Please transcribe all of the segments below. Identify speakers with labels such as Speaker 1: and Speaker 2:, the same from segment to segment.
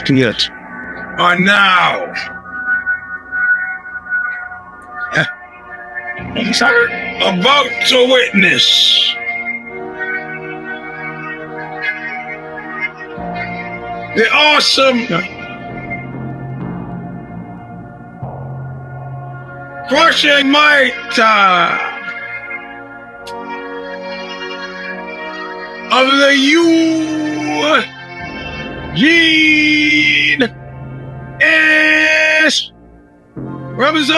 Speaker 1: Yes.
Speaker 2: Are now about to witness the awesome, crushing might of the Eugene S. Robinson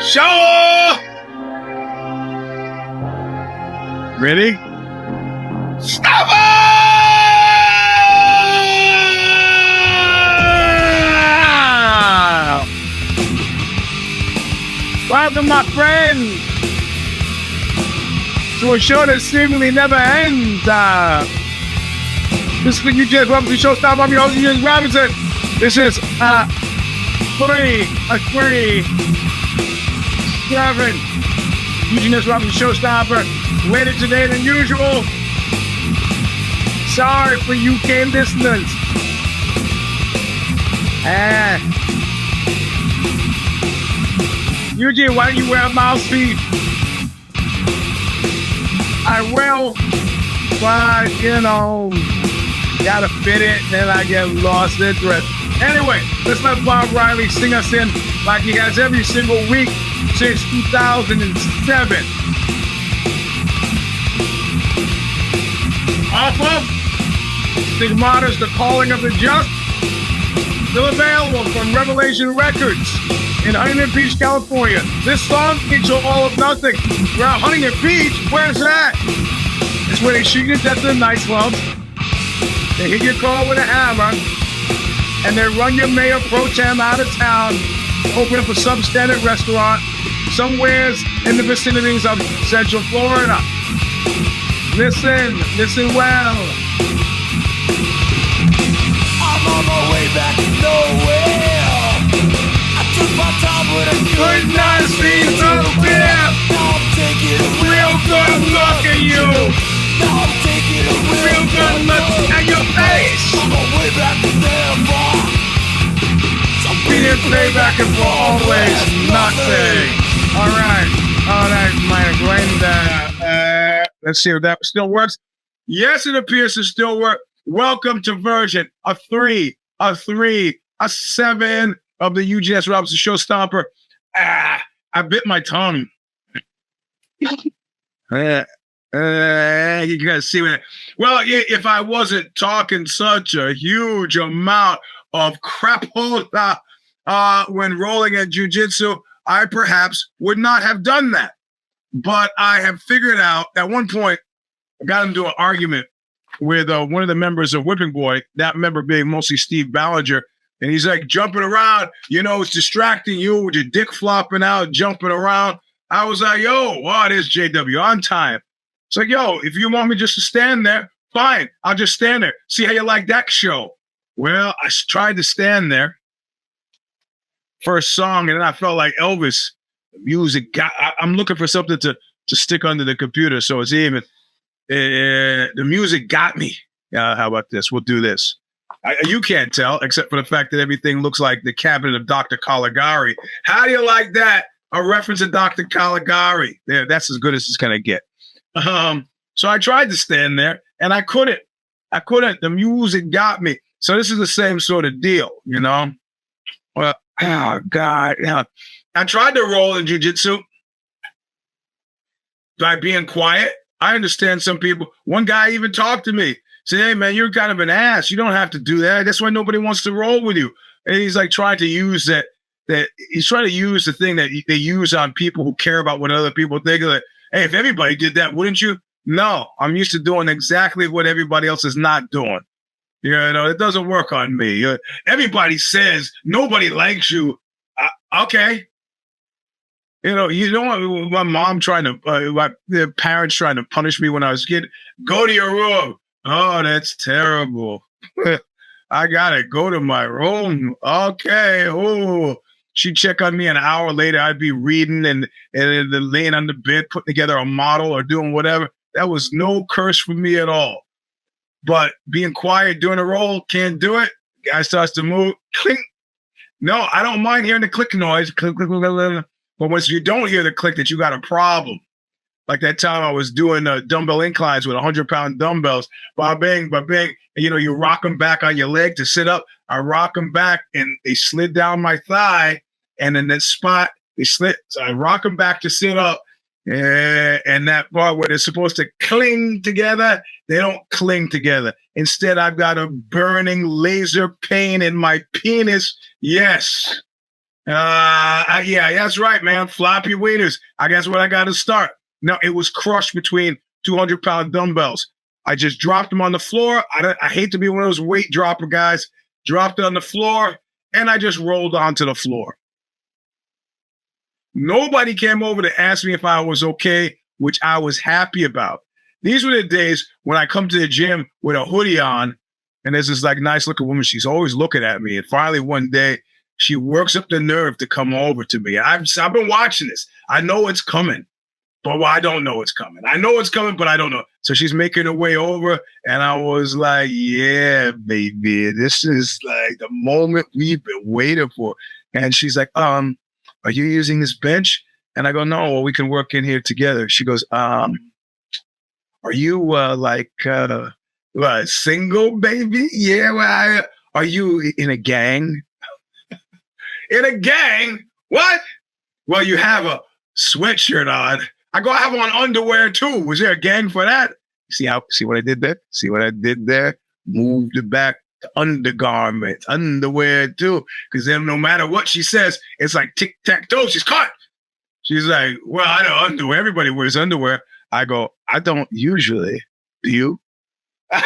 Speaker 2: Show.
Speaker 1: Ready?
Speaker 2: Stomper!
Speaker 1: Welcome, my friends, to a show that seemingly never ends. This is the Eugene S. Robinson Show. Stop. I'm your host, Eugene S. Robinson. This is 337 Eugene S. Robinson Show. Stomper. Later today than usual. Sorry for UK listeners. Eugene, why don't you wear a mouthpiece? I will, but gotta fit it, then I get lost interest. Anyway, let's let Bob Riley sing us in like he has every single week since 2007. Off of Stigmata's The Calling of the Just, still available from Revelation Records in Huntington Beach, California. This song is All of Nothing. We're at Huntington Beach. Where's that? It's where they shoot you to death in the nightclubs. They hit your car with a hammer, and they run your mayor pro tem out of town, open up a substandard restaurant somewhere in the vicinities of Central Florida. Listen well.
Speaker 3: I'm on my way back to nowhere. I took my time with a
Speaker 1: Good night, Steve.
Speaker 3: Now I'm taking a
Speaker 1: Real good look at you.
Speaker 3: Now I'm taking a
Speaker 1: Real good look at your face.
Speaker 3: I'm on my way back to there far.
Speaker 1: We didn't play back and forth always. Nothing. All right. Oh, that's my granddad. Let's see if that still works. Yes, it appears to still work. Welcome to version 3, 7 of the Eugene S. Robinson Show. Stomper. I bit my tongue. You guys see what? Well, if I wasn't talking such a huge amount of crapola when rolling at jiu-jitsu, I perhaps would not have done that. But I have figured out at one point, I got into an argument with one of the members of Whipping Boy, that member being mostly Steve Ballinger. And he's like jumping around, it's distracting you with your dick flopping out, jumping around. I was like, yo, it is JW on time. It's like, yo, if you want me just to stand there, fine. I'll just stand there. See how you like that show. Well, I tried to stand there for a song, and then I felt like Elvis. Music I'm looking for something to stick under the computer, so it's even the music got me. How about this? We'll do this. You can't tell, except for the fact that everything looks like the cabinet of Dr. Caligari. How do you like that? A reference to Dr. Caligari. There, that's as good as it's gonna get. So I tried to stand there, and I couldn't. The music got me. So this is the same sort of deal, Well, oh God, I tried to roll in jiu-jitsu by being quiet. I understand some people. One guy even talked to me. Said, hey, man, you're kind of an ass. You don't have to do that. That's why nobody wants to roll with you. And he's like trying to use that he's trying to use the thing that they use on people who care about what other people think. Like, hey, if everybody did that, wouldn't you? No, I'm used to doing exactly what everybody else is not doing. It doesn't work on me. Everybody says nobody likes you. Okay. My mom my parents trying to punish me when I was a kid. Go to your room. Oh, that's terrible. I gotta go to my room. Okay. Oh, she'd check on me an hour later. I'd be reading and laying on the bed, putting together a model or doing whatever. That was no curse for me at all. But being quiet doing a roll, can't do it. Guy starts to move, clink. No, I don't mind hearing the click noise. Click, click, click, click. But once you don't hear the click, that you got a problem. Like that time I was doing dumbbell inclines with 100-pound dumbbells. Bang, bang. And, you rock them back on your leg to sit up. I rock them back, and they slid down my thigh. And in that spot, they slid. So I rock them back to sit up. And that part where they're supposed to cling together, they don't cling together. Instead, I've got a burning laser pain in my penis. Yes. Yeah, that's right, man. Floppy wieners. I guess what I got to start. Now, it was crushed between 200-pound dumbbells. I just dropped them on the floor. I hate to be one of those weight dropper guys. Dropped it on the floor, and I just rolled onto the floor. Nobody came over to ask me if I was okay, which I was happy about. These were the days when I come to the gym with a hoodie on, and there's this like nice looking woman. She's always looking at me. And finally one day she works up the nerve to come over to me. I've been watching this. I know it's coming, but I don't know it's coming. I know it's coming, but I don't know. So she's making her way over, and I was like, yeah, baby, this is like the moment we've been waiting for. And she's like, are you using this bench? And I go, no, well, we can work in here together. She goes, are you single, baby? Yeah, well, are you in a gang? In a gang? What? Well, you have a sweatshirt on. I go, I have on underwear too. Was there a gang for that? See what I did there? See what I did there? Moved it back to undergarments, underwear too. Because then no matter what she says, it's like tic-tac-toe. She's caught. She's like, well, I know underwear. Everybody wears underwear. I go, I don't usually. Do you?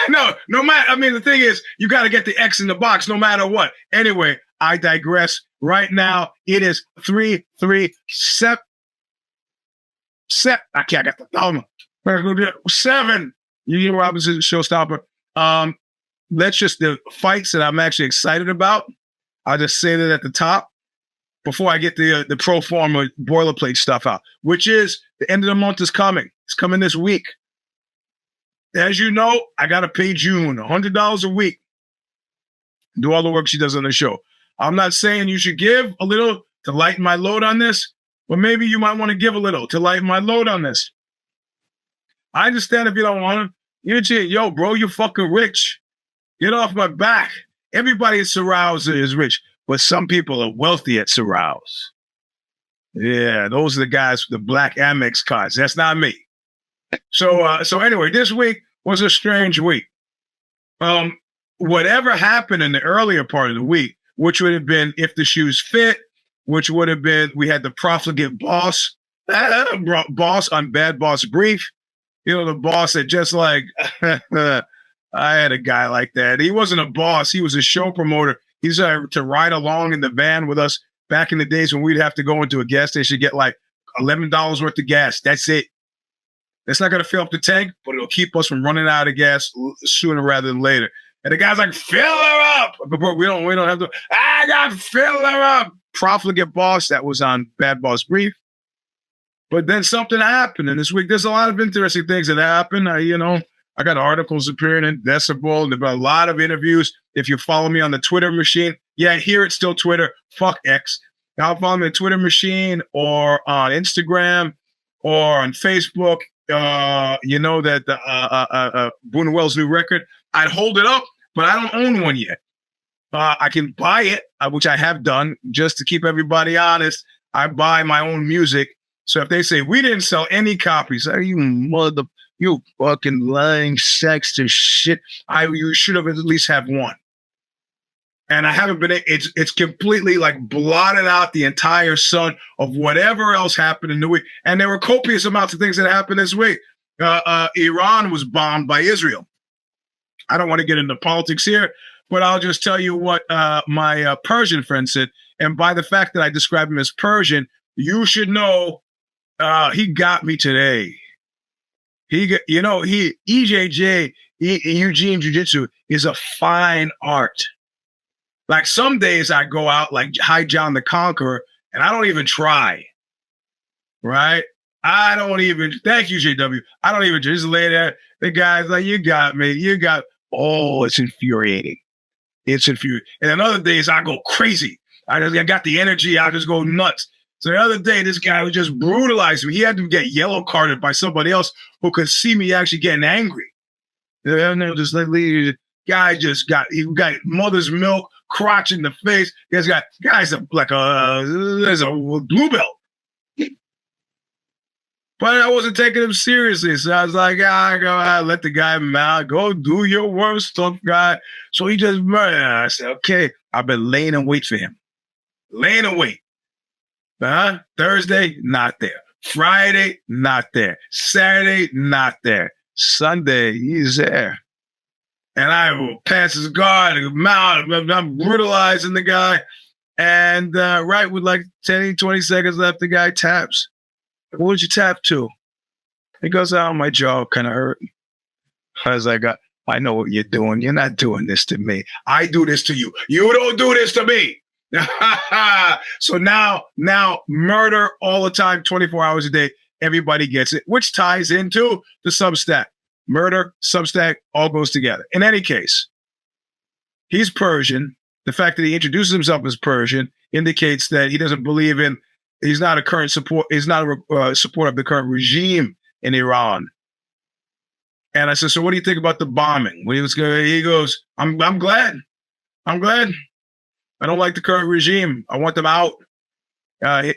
Speaker 1: No matter. I mean, the thing is, you got to get the X in the box no matter what. Anyway, I digress. Right now, it is 337. I can't get the thumb. 7. Eugene Robinson, showstopper. Let's just the fights that I'm actually excited about. I'll just say that at the top before I get the pro forma boilerplate stuff out, which is the end of the month is coming. It's coming this week. As you know, I got to pay June $100 a week. Do all the work she does on the show. I'm not saying you should give a little to lighten my load on this, but maybe you might want to give a little to lighten my load on this. I understand if you don't want to. Yo, bro, you're fucking rich. Get off my back. Everybody at Sorrow's is rich, but some people are wealthy at Sorrow's. Yeah, those are the guys with the black Amex cards. That's not me. So anyway, this week was a strange week. Whatever happened in the earlier part of the week, which would have been If the Shoes Fit, which would have been, we had the profligate boss on Bad Boss Brief. The boss that just like, I had a guy like that. He wasn't a boss. He was a show promoter. He's to ride along in the van with us back in the days when we'd have to go into a gas station, get like $11 worth of gas. That's it. It's not going to fill up the tank, but it'll keep us from running out of gas sooner rather than later. And the guy's like, fill her up. But we don't have to. I got fill her up. Profligate boss. That was on Bad Boss Brief. But then something happened. And this week, there's a lot of interesting things that happened. I got articles appearing in Decibel. There's been a lot of interviews. If you follow me on the Twitter machine, yeah, here it's still Twitter. Fuck X. Now follow me on the Twitter machine or on Instagram or on Facebook. You know that Boone Wells' new record, I'd hold it up, but I don't own one yet. I can buy it, which I have done, just to keep everybody honest. I buy my own music. So if they say, we didn't sell any copies, you fucking lying sexter shit. You should have at least have one. And I haven't been, it's completely like blotted out the entire sun of whatever else happened in the week. And there were copious amounts of things that happened this week. Iran was bombed by Israel. I don't want to get into politics here, but I'll just tell you what my Persian friend said. And by the fact that I describe him as Persian, you should know he got me today. EJJ, Eugene Jiu-Jitsu is a fine art. Like some days I go out like High John the Conqueror and I don't even try. Right? Thank you, JW. I don't even just lay there. The guy's like, you got me. Oh, it's infuriating. It's infuriating. And on other days, I go crazy. I got the energy. I just go nuts. So the other day, this guy was just brutalizing me. He had to get yellow carded by somebody else who could see me actually getting angry. And then just like guy he got mother's milk, crotch in the face. Guy's there's a blue belt. But I wasn't taking him seriously. So I was like, let the guy mount. Go do your worst, tough guy. So he just murdered. I said, okay, I've been laying in wait for him. Laying in wait. Thursday, not there. Friday, not there. Saturday, not there. Sunday, he's there. And I will pass his guard, mount. I'm brutalizing the guy. And right with like 10, 20 seconds left, the guy taps. What would you tap to? He goes, oh, my jaw kind of hurt. I was like, I know what you're doing. You're not doing this to me. I do this to you. You don't do this to me. So now murder all the time, 24 hours a day. Everybody gets it, which ties into the Substack. Murder, Substack, all goes together. In any case, he's Persian. The fact that he introduces himself as Persian indicates that he doesn't believe in. He's not a current support. He's not a supporter of the current regime in Iran. And I said, so what do you think about the bombing? When he goes, I'm glad. I'm glad. I don't like the current regime. I want them out.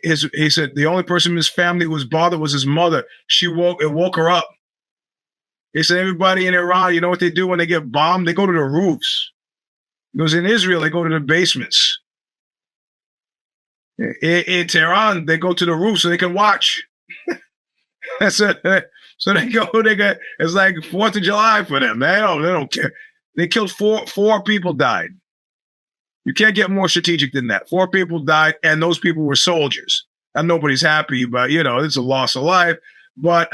Speaker 1: He said the only person in his family who was bothered was his mother. It woke her up. He said everybody in Iran, you know what they do when they get bombed? They go to the roofs. He goes, in Israel, they go to the basements. In Tehran, they go to the roof so they can watch. So they go. It's like 4th of July for them. They don't care. They killed four people died. You can't get more strategic than that. 4 people died, and those people were soldiers. And nobody's happy, but it's a loss of life. But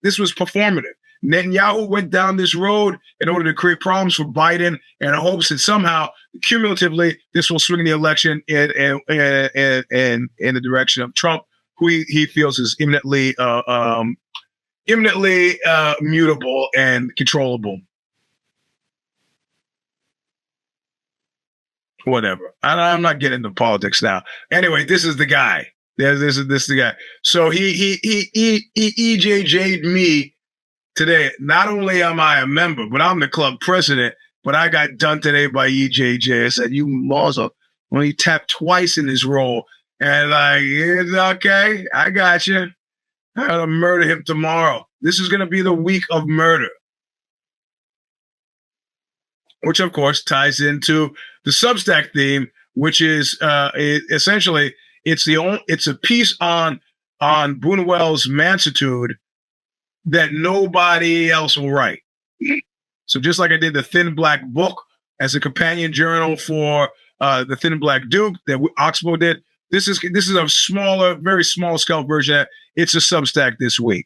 Speaker 1: this was performative. Netanyahu went down this road in order to create problems for Biden and hopes that somehow, cumulatively, this will swing the election in the direction of Trump, who he feels is imminently mutable and controllable. Whatever. I'm not getting into politics now. Anyway, this is the guy. This is the guy. So he EJJ'd me today. Not only am I a member, but I'm the club president. But I got done today by EJJ. I said, you mother, when he tapped twice in his role. And like, it's okay. I got you. I'm going to murder him tomorrow. This is going to be the week of murder. Which, of course, ties into the Substack theme, which is essentially it's a piece on Buñuel's mansitude that nobody else will write. So just like I did the Thin Black Book as a companion journal for the Thin Black Duke that Oxbow did, this is a smaller, very small scale version. It's a Substack this week.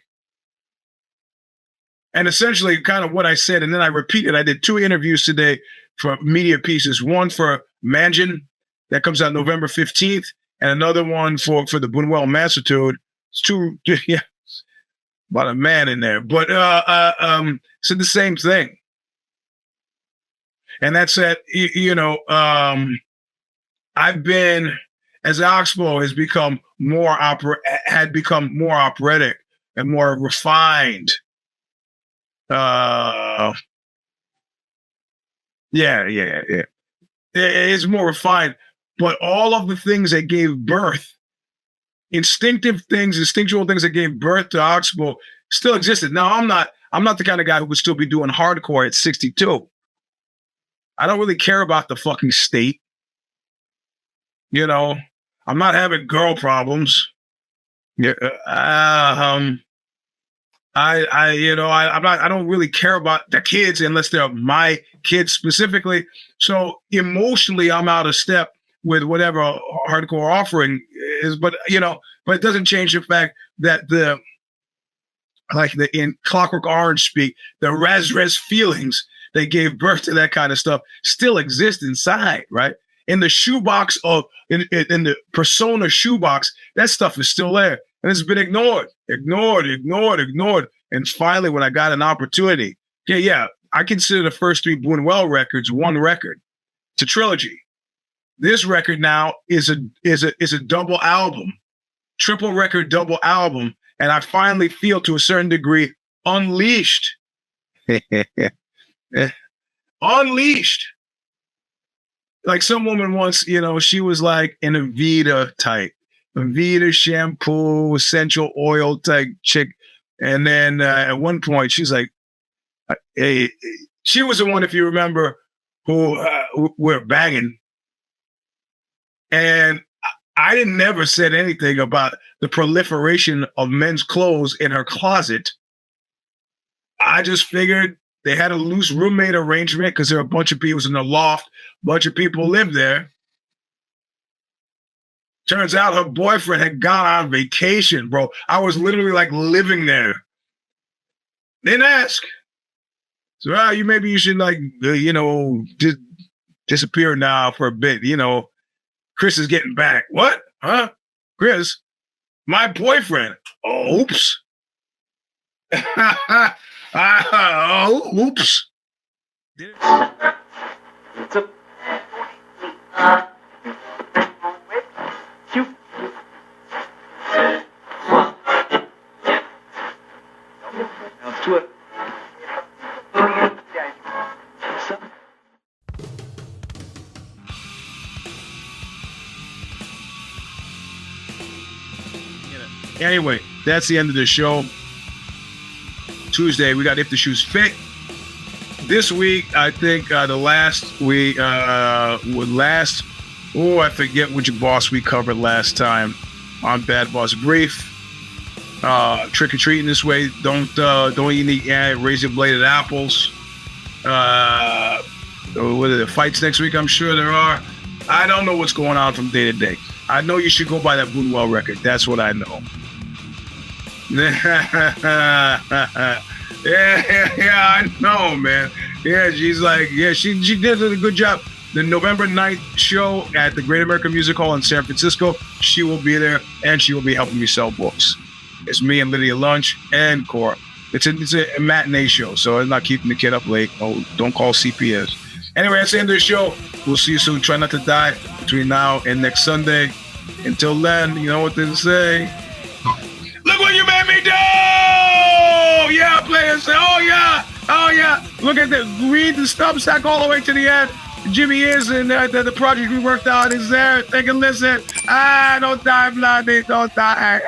Speaker 1: And essentially kind of what I said, and then I repeated. I did 2 interviews today for media pieces. One for Mangin, that comes out November 15th, and another one for the Buñuel Mansitude. It's 2, yeah, about a man in there. But said the same thing. And that's that, I've been, as Oxbow has become more operatic and more refined. It's more refined, but all of the things that gave birth, instinctual things that gave birth to Oxbow still existed. Now, I'm not the kind of guy who would still be doing hardcore at 62. I don't really care about the fucking state. I'm not having girl problems. I don't really care about the kids unless they're my kids specifically. So emotionally, I'm out of step with whatever hardcore offering is. But it doesn't change the fact that in Clockwork Orange speak, the res feelings that gave birth to that kind of stuff still exist inside, right? In the shoebox in the persona shoebox, that stuff is still there. And it's been ignored. And finally, when I got an opportunity, I consider the first 3 Buñuel records one record. It's a trilogy. This record now is a double album, triple record double album, and I finally feel to a certain degree unleashed. Unleashed. Like some woman once, she was like an Avita type, Avita shampoo, essential oil type chick. And then at one point, she's like, hey, she was the one, if you remember, who were bagging. And I didn't never said anything about the proliferation of men's clothes in her closet. I just figured they had a loose roommate arrangement because there were a bunch of people in the loft, a bunch of people lived there. Turns out her boyfriend had gone on vacation, bro. I was literally like living there. Didn't ask. So maybe you should disappear now for a bit. Chris is getting back. What? Huh? Chris? My boyfriend. Oh, oops. Oops. Anyway, that's the end of the show. Tuesday, we got If the Shoes Fit. This week, I think I forget which boss we covered last time on Bad Boss Brief. Trick or treating this way. Don't eat any razor bladed apples. What are the fights next week? I'm sure there are. I don't know what's going on from day to day. I know you should go buy that Buñuel record. That's what I know. Yeah, I know, man. Yeah, she's like, she did a good job. The November 9th show at the Great American Music Hall in San Francisco, she will be there, and she will be helping me sell books. It's me and Lydia Lunch and Cora. It's a matinee show, so I'm not keeping the kid up late. Oh, don't call CPS. Anyway, that's the end of the show. We'll see you soon. Try not to die between now and next Sunday. Until then, you know what they say. Look what you made me do! Yeah, players say, oh yeah. Look at this. Read the Substack all the way to the end. Jimmy is, and the project we worked on is there. Take a listen. Don't die, bloody. Don't die.